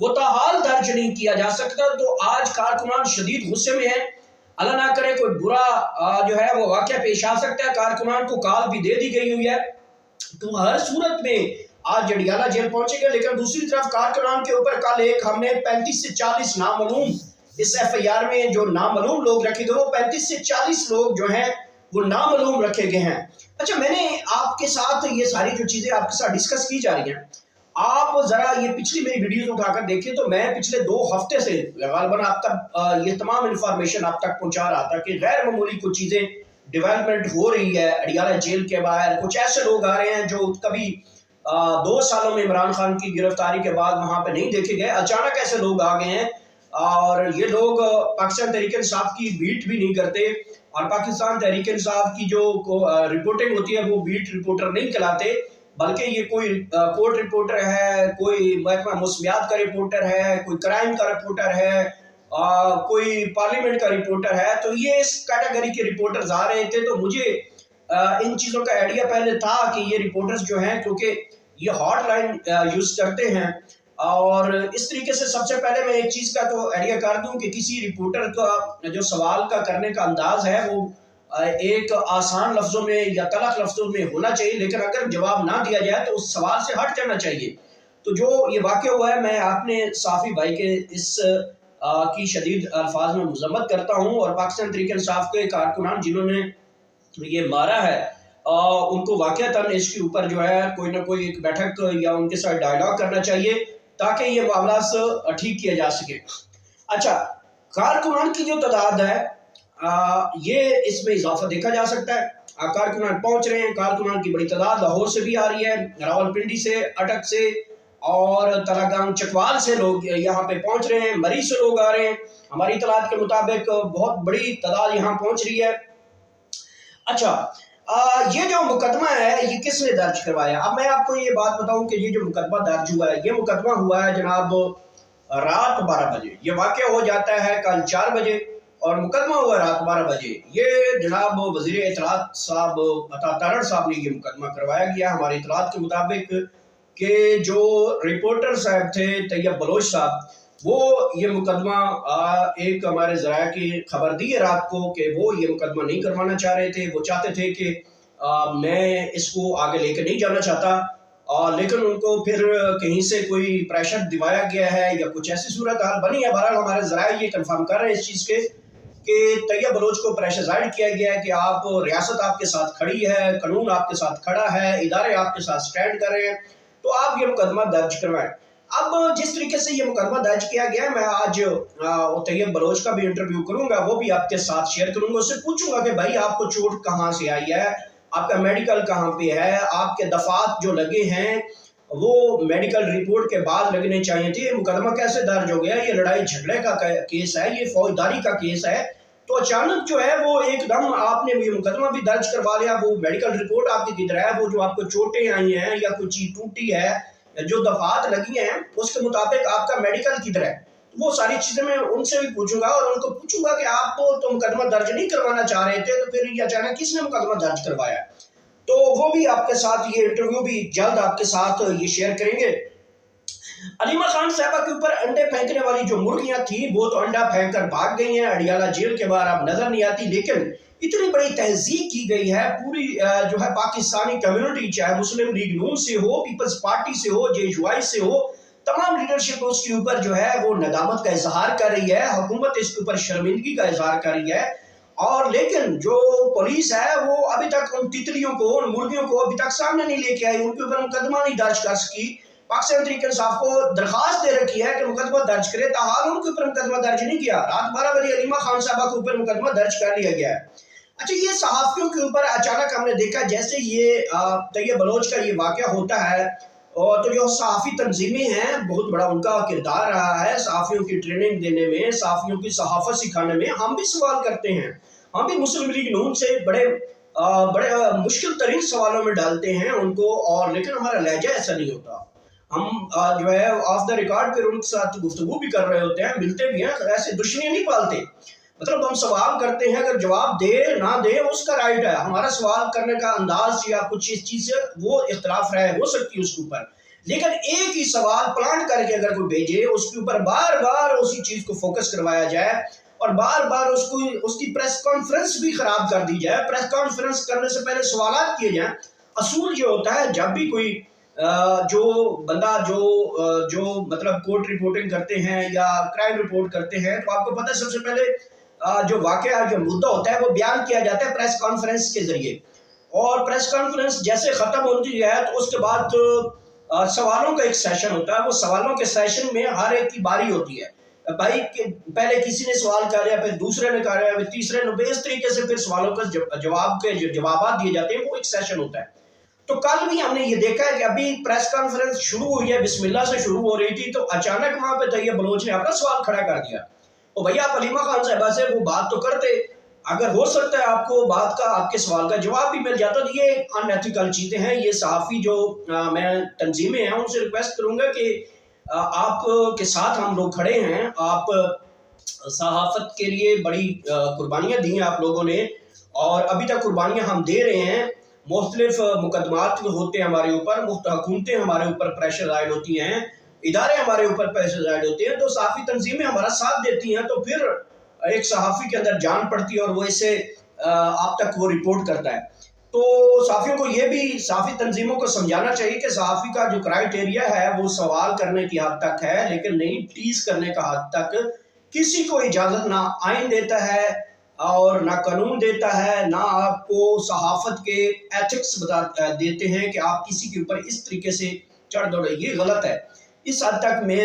وہ تاحال درج نہیں کیا جا سکتا۔ تو آج کارکنان شدید غصے میں ہیں، اللہ نہ کرے کوئی برا جو ہے وہ واقعہ پیش آ سکتا ہے، کارکنان کو کال بھی دے دی گئی ہوئی ہے۔ تو ہر صورت میں آج جڑیالہ جیل پہنچے گا، لیکن دوسری طرف کارکنان کے اوپر کل ایک ہم نے 35 سے 40 نامعلوم اس ایف آئی آر میں جو نامعلوم لوگ رکھے گئے، وہ 35 سے 40 لوگ جو ہیں وہ نامعلوم رکھے گئے ہیں۔ اچھا، میں نے آپ کے ساتھ یہ ساری جو چیزیں آپ کے ساتھ ڈسکس کی جا رہی ہیں، آپ ذرا یہ پچھلی میری ویڈیوز اٹھا کر دیکھیں تو میں پچھلے 2 ہفتے سے غالباً آپ تک یہ تمام انفارمیشن آپ تک پہنچا رہا تھا کہ غیر معمولی کچھ چیزیں ڈیولپمنٹ ہو رہی ہے اڈیالہ جیل کے باہر۔ کچھ ایسے لوگ آ رہے ہیں جو کبھی 2 سالوں میں عمران خان کی گرفتاری کے بعد وہاں پہ نہیں دیکھے گئے، اچانک ایسے لوگ آ گئے ہیں، اور یہ لوگ پاکستان تحریک انصاف کی بیٹ بھی نہیں کرتے، اور پاکستان تحریک انصاف کی جو رپورٹنگ ہوتی ہے وہ بیٹ رپورٹر نہیں کہلاتے، بلکہ یہ کوئی کورٹ رپورٹر ہے، کوئی محکمہ موسمیات کا رپورٹر ہے، کوئی کرائم کا رپورٹر ہے، کوئی پارلیمنٹ کا رپورٹر ہے۔ تو یہ اس کیٹیگری کے رپورٹرز آ رہے تھے، تو مجھے ان چیزوں کا آئیڈیا پہلے تھا کہ یہ رپورٹرز جو ہیں کیونکہ یہ ہاٹ لائن یوز کرتے ہیں، اور اس طریقے سے سب سے پہلے میں ایک چیز کا تو آئیڈیا کر دوں کہ کسی رپورٹر کا جو سوال کا کرنے کا انداز ہے وہ ایک آسان لفظوں میں یا تلخ لفظوں میں ہونا چاہیے، لیکن اگر جواب نہ دیا جائے تو اس سوال سے ہٹ جانا چاہیے۔ تو جو یہ واقعہ ہوا ہے، میں اپنے صحافی بھائی کے اس کی شدید الفاظ میں مذمت کرتا ہوں، اور پاکستان تحریک انصاف کے کارکنان جنہوں نے یہ مارا ہے ان کو واقعتاً اس کے اوپر جو ہے کوئی نہ کوئی ایک بیٹھک یا ان کے ساتھ ڈائیلاگ کرنا چاہیے تاکہ یہ معاملات ٹھیک کیا جا سکے۔ اچھا، کارکنان کی جو تعداد ہے یہ اس میں اضافہ دیکھا جا سکتا ہے، کارکنان پہنچ رہے ہیں، کارکنان کی بڑی تعداد لاہور سے بھی آ رہی ہے، راولپنڈی سے، اٹک سے اور تلاگنگ چکوال سے لوگ یہاں پہ پہنچ رہے ہیں، مری سے لوگ آ رہے ہیں، ہماری اطلاعات کے مطابق بہت بڑی تعداد یہاں پہنچ رہی ہے۔ اچھا، یہ جو مقدمہ ہے یہ کس نے درج کروایا؟ اب میں آپ کو یہ بات بتاؤں کہ یہ جو مقدمہ درج ہوا ہے، یہ مقدمہ ہوا ہے جناب رات 12 بجے، یہ واقعہ ہو جاتا ہے کل 4 بجے، اور مقدمہ ہوا رات 12 بجے۔ یہ جناب وزیر اطلاعات صاحب عطا تارڑ صاحب نے یہ مقدمہ کروایا گیا ہماری اطلاعات کے مطابق، کہ جو رپورٹر صاحب تھے طیب بلوچ صاحب، وہ یہ مقدمہ ایک ہمارے ذرائع کی خبر دی ہے رات کو کہ وہ یہ مقدمہ نہیں کروانا چاہ رہے تھے، وہ چاہتے تھے کہ میں اس کو آگے لے کے نہیں جانا چاہتا، لیکن ان کو پھر کہیں سے کوئی پریشر دوایا گیا ہے یا کچھ ایسی صورتحال بنی ہے۔ بہرحال ہمارے ذرائع یہ کنفرم کر رہے ہیں اس چیز کے کہ طیب بلوچ کو پریشر ظاہر کیا گیا ہے کہ آپ ریاست آپ کے ساتھ کھڑی ہے، قانون آپ کے ساتھ کھڑا ہے، ادارے آپ کے ساتھ سٹینڈ کر رہے ہیں، تو آپ یہ مقدمہ درج کروائیں۔ اب جس طریقے سے یہ مقدمہ درج کیا گیا ہے، میں آج طیب بلوچ کا بھی انٹرویو کروں گا، وہ بھی آپ کے ساتھ شیئر کروں گا، اس سے پوچھوں گا کہ بھائی آپ کو چوٹ کہاں سے آئی ہے، آپ کا میڈیکل کہاں پہ ہے، آپ کے دفعات جو لگے ہیں وہ میڈیکل رپورٹ کے بعد لگنے چاہیے تھے، یہ مقدمہ کیسے درج ہو گیا؟ یہ لڑائی جھگڑے کا کیس ہے، یہ فوجداری کا کیس ہے، تو اچانک جو ہے وہ ایک دم آپ نے یہ مقدمہ بھی درج کروا لیا۔ وہ میڈیکل رپورٹ آپ کی کدھر ہے؟ وہ جو آپ کو چوٹیں آئی ہیں یا کوئی چیز ٹوٹی ہے، جو دفعات لگی ہیں اس کے مطابق آپ کا میڈیکل کدھر ہے؟ وہ ساری چیزیں میں ان سے بھی پوچھوں گا، اور ان کو پوچھوں گا کہ آپ تو مقدمہ درج نہیں کروانا چاہ رہے تھے، تو پھر یہ اچانک کس نے مقدمہ درج کروایا؟ تو وہ بھی آپ کے ساتھ یہ انٹرویو بھی جلد آپ کے ساتھ یہ شیئر کریں گے۔ علیمہ خان صاحبہ کے اوپر انڈے پھینکنے والی جو مرغیاں تھیں وہ تو انڈا پھینک کر بھاگ گئی ہیں، اڈیالہ جیل کے باہر اب نظر نہیں آتی، لیکن اتنی بڑی تہذیب کی گئی ہے پوری جو ہے پاکستانی کمیونٹی، چاہے مسلم لیگ نون سے ہو، پیپلز پارٹی سے ہو، JUI سے ہو، تمام لیڈرشپ اس کے اوپر جو ہے وہ ندامت کا اظہار کر رہی ہے، حکومت اس کے اوپر شرمندگی کا اظہار کر رہی ہے، اور لیکن جو پولیس ہے وہ ابھی تک ان تتلیوں کو، ان مرغیوں کو ابھی تک سامنے نہیں لے کے آئی، ان کے اوپر مقدمہ نہیں درج کر سکی۔ پاکستان تحریک انصاف کو درخواست دے رکھی ہے کہ مقدمہ درج کرے، تاحال ان کے اوپر مقدمہ درج نہیں کیا۔ رات 12 بجے علیمہ خان صاحبہ کے اوپر مقدمہ درج کر لیا گیا ہے۔ اچھا، یہ صحافیوں کے اوپر اچانک ہم نے دیکھا جیسے یہ طیب بلوچ کا یہ واقعہ ہوتا ہے، اور تو جو صحافی تنظیمیں ہیں بہت بڑا ان کا کردار رہا ہے صحافیوں کی ٹریننگ دینے میں، صحافیوں کی صحافت سکھانے میں، ہم بھی سوال کرتے ہیں، ہم بھی مسلم لیگ نون سے بڑے مشکل ترین سوالوں میں ڈالتے ہیں ان کو، اور لیکن ہمارا لہجہ ایسا نہیں ہوتا، ہم جو ہے آف دا ریکارڈ پھر ان کے ساتھ گفتگو بھی کر رہے ہوتے ہیں، ملتے بھی ہیں، ایسے دشمنی نہیں پالتے، مطلب ہم سوال کرتے ہیں، اگر جواب دے نہ دے اس کا رائٹ ہے، ہمارا سوال کرنے کا انداز یا کچھ اس چیز سے وہ اختلاف رائے ہو سکتی ہے اس کے اوپر، لیکن ایک ہی سوال پلانٹ کر کے اگر کوئی بھیجے، اس کے اوپر بار بار اسی چیز کو فوکس کروایا جائے اور بار بار اس کی پریس کانفرنس بھی خراب کر دی جائے، پریس کانفرنس کرنے سے پہلے سوالات کیے جائیں۔ اصول یہ ہوتا ہے جب بھی کوئی جو بندہ جو مطلب کورٹ رپورٹنگ کرتے ہیں یا کرائم رپورٹ کرتے ہیں، تو آپ کو پتہ ہے سب سے پہلے جو واقعہ جو مدعا ہوتا ہے وہ بیان کیا جاتا ہے پریس کانفرنس کے ذریعے، اور پریس کانفرنس جیسے ختم ہوتی ہے تو اس کے بعد سوالوں کا ایک سیشن ہوتا ہے۔ وہ سوالوں کے سیشن میں ہر ایک کی باری ہوتی ہے، بھائی پہلے کسی نے سوال کر لیا، پھر دوسرے نے کر لیا، پھر تیسرے نے، اس طریقے سے پھر سوالوں کا جوابات دیے جاتے ہیں، وہ ایک سیشن ہوتا ہے۔ تو کل بھی ہم نے یہ دیکھا ہے کہ ابھی پریس کانفرنس شروع ہوئی ہے، بسم اللہ سے شروع ہو رہی تھی، تو اچانک وہاں پہ طیب بلوچ نے اپنا سوال کھڑا کر دیا۔ تو بھیا آپ علیمہ خان صاحبہ سے وہ بات تو کرتے، اگر ہو سکتا ہے آپ کو بات کا، آپ کے سوال کا جواب بھی مل جاتا۔ تو یہ ان ایتھیکل چیزیں ہیں۔ یہ صحافی جو میں تنظیمیں ہیں ان سے ریکویسٹ کروں گا کہ آپ کے ساتھ ہم لوگ کھڑے ہیں، آپ صحافت کے لیے بڑی قربانیاں دی ہیں آپ لوگوں نے، اور ابھی تک قربانیاں ہم دے رہے ہیں۔ مختلف مقدمات ہوتے ہیں ہمارے اوپر، حکومتیں ہمارے اوپر پریشر زائد ہوتی ہیں، ادارے ہمارے اوپر پریشر زائد ہوتے ہیں، تو صحافی تنظیمیں ہمارا ساتھ دیتی ہیں، تو پھر ایک صحافی کے اندر جان پڑتی ہے اور وہ اسے آپ تک وہ رپورٹ کرتا ہے۔ تو صحافیوں کو یہ بھی، صحافی تنظیموں کو سمجھانا چاہیے کہ صحافی کا جو کرائیٹیریا ہے وہ سوال کرنے کی حد تک ہے، لیکن نہیں ٹیز کرنے کا حد تک کسی کو اجازت نہ آئین دیتا ہے اور نہ قانون دیتا ہے، نہ آپ کو صحافت کے ایتھکس دیتے ہیں کہ آپ کسی کے اوپر اس طریقے سے چڑھ دوڑے، یہ غلط ہے۔ اس حد تک میں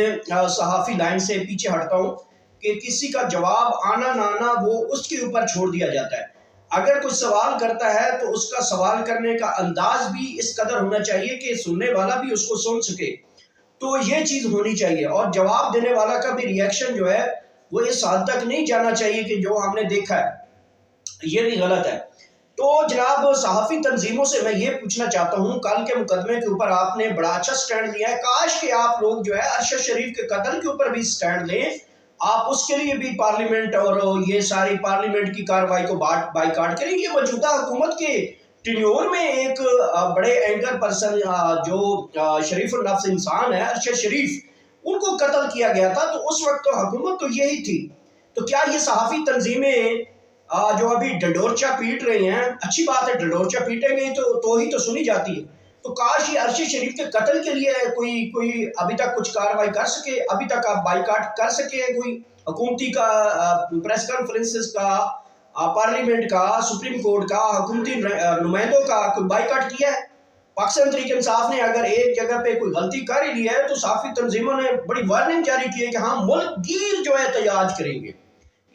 صحافی لائن سے پیچھے ہٹتا ہوں کہ کسی کا جواب آنا نہ آنا وہ اس کے اوپر چھوڑ دیا جاتا ہے۔ اگر کوئی سوال کرتا ہے تو اس کا سوال کرنے کا انداز بھی اس قدر ہونا چاہیے کہ سننے والا بھی اس کو سن سکے، تو یہ چیز ہونی چاہیے، اور جواب دینے والا کا بھی ری ایکشن جو ہے وہ اس حد تک نہیں جانا چاہیے کہ جو ہم نے دیکھا ہے، یہ بھی غلط ہے۔ تو جناب صحافی تنظیموں سے میں یہ پوچھنا چاہتا ہوں، کل کے مقدمے کے اوپر آپ نے بڑا اچھا سٹینڈ لیا ہے، کاش کہ آپ لوگ جو ہے ارشد شریف کے قتل کے اوپر بھی سٹینڈ لیں، آپ اس کے لیے بھی پارلیمنٹ اور یہ ساری پارلیمنٹ کی کارروائی کو بائیکاٹ کریں۔ یہ موجودہ حکومت کے ٹینیور میں ایک بڑے اینکر پرسن جو شریف النفس انسان ہے ارشد شریف، ان کو قتل کیا گیا تھا، تو اس وقت تو حکومت تو یہی تھی۔ تو کیا یہ صحافی تنظیمیں جو ابھی ڈنڈورچا پیٹ رہی ہیں، اچھی بات ہے، ڈنڈورچا پیٹیں گئی تو ہی تو سنی جاتی ہے، تو کاش یہ ارشد شریف کے قتل کے لیے کوئی ابھی تک کچھ کارروائی کر سکے، ابھی تک آپ بائیکاٹ کر سکے، کوئی حکومتی کا پریس کانفرنسز کا، پارلیمنٹ کا، سپریم کورٹ کا، حکومتی نمائندوں کا کوئی بائیکاٹ کیا ہے؟ پاکستان تحریک انصاف نے اگر ایک جگہ پہ کوئی غلطی کر ہی لی ہے تو صحافی تنظیموں نے بڑی وارننگ جاری کی ہے کہ ہم ملک گیر جو ہے احتجاج کریں گے۔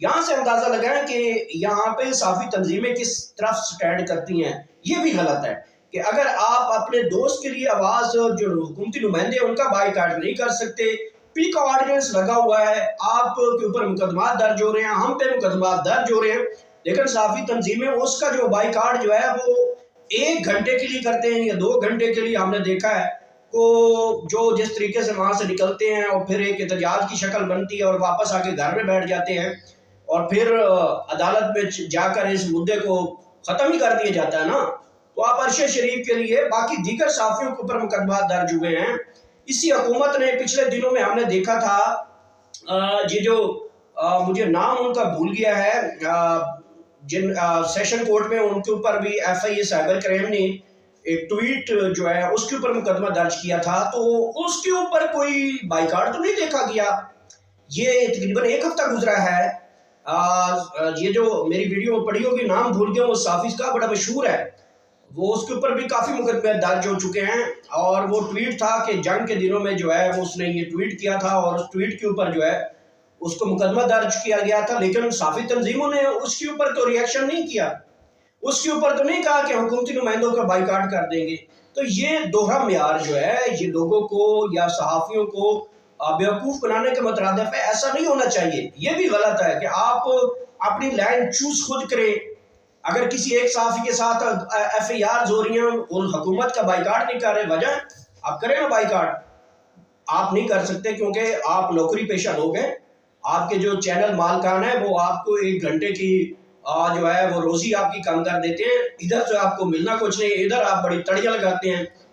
یہاں سے اندازہ لگائیں کہ یہاں پہ صحافی تنظیمیں کس طرف سٹینڈ کرتی ہیں۔ یہ بھی غلط ہے کہ اگر آپ اپنے دوست کے لیے آواز، جو حکومتی نمائندے ان کا بائیکاٹ نہیں کر سکتے، پی کا آرڈیننس لگا ہوا ہے، آپ کے اوپر مقدمات درج ہو رہے ہیں، ہم پہ مقدمات درج ہو رہے ہیں، لیکن صحافی تنظیمیں اس کا جو بائیکاٹ جو ہے وہ 1 گھنٹے کے لیے کرتے ہیں یا 2 گھنٹے کے لیے۔ ہم نے دیکھا ہے تو جو جس طریقے سے وہاں سے نکلتے ہیں اور پھر ایک احتجاج کی شکل بنتی ہے اور واپس آ کے گھر میں بیٹھ جاتے ہیں، اور پھر عدالت میں جا کر اس مدعے کو ختم ہی کر دیا جاتا ہے نا۔ تو آپ ارشد شریف کے لیے، باقی دیگر صحافیوں کے اوپر مقدمات درج ہوئے ہیں۔ اسی حکومت نے پچھلے دنوں میں ہم نے دیکھا تھا، یہ جو مجھے نام ان کا بھول گیا ہے، جن سیشن کورٹ میں ان کے اوپر بھی F I A cyber crime نے ایک ٹویٹ جو ہے اس کے اوپر مقدمہ درج کیا تھا، تو اس کے اوپر کوئی بائیکاٹ تو نہیں دیکھا گیا۔ یہ تقریباً 1 ہفتہ گزرا ہے، یہ جو میری ویڈیو پڑھی ہوگی، نام بھول گیا، وہ صحافی کا بڑا مشہور ہے، وہ اس کے اوپر بھی کافی مقدمے درج ہو چکے ہیں، اور وہ ٹویٹ تھا کہ جنگ کے دنوں میں جو ہے اس نے یہ ٹویٹ کیا تھا، اور اس ٹویٹ کے اوپر جو ہے اس کو مقدمہ درج کیا گیا تھا، لیکن صحافی تنظیموں نے اس کے اوپر تو ری ایکشن نہیں کیا، اس کے اوپر تو نہیں کہا کہ حکومتی نمائندوں کا بائیکاٹ کر دیں گے۔ تو یہ دوہرا معیار جو ہے یہ لوگوں کو یا صحافیوں کو بیوقوف بنانے کے مترادف ہے، ایسا نہیں ہونا چاہیے۔ یہ بھی غلط ہے کہ آپ اپنی لائن چوز خود کریں۔ اگر کسی ایک صحافی کے ساتھ ایف آئی آرز ہو رہی ہیں اور حکومت کا بائیکاٹ نہیں کر رہے، وجہ آپ کریں نا بائیکاٹ۔ آپ نہیں کر سکتے کیونکہ آپ نوکری پیشہ لوگ ہیں، آپ کے جو چینل مالکان ہیں وہ آپ کو 1 گھنٹے کی جو ہے وہ روزی آپ کی کم کر دیتے ہیں، ادھر سے آپ کو ملنا کچھ نہیں، ادھر آپ بڑی تڑیاں لگاتے ہیں،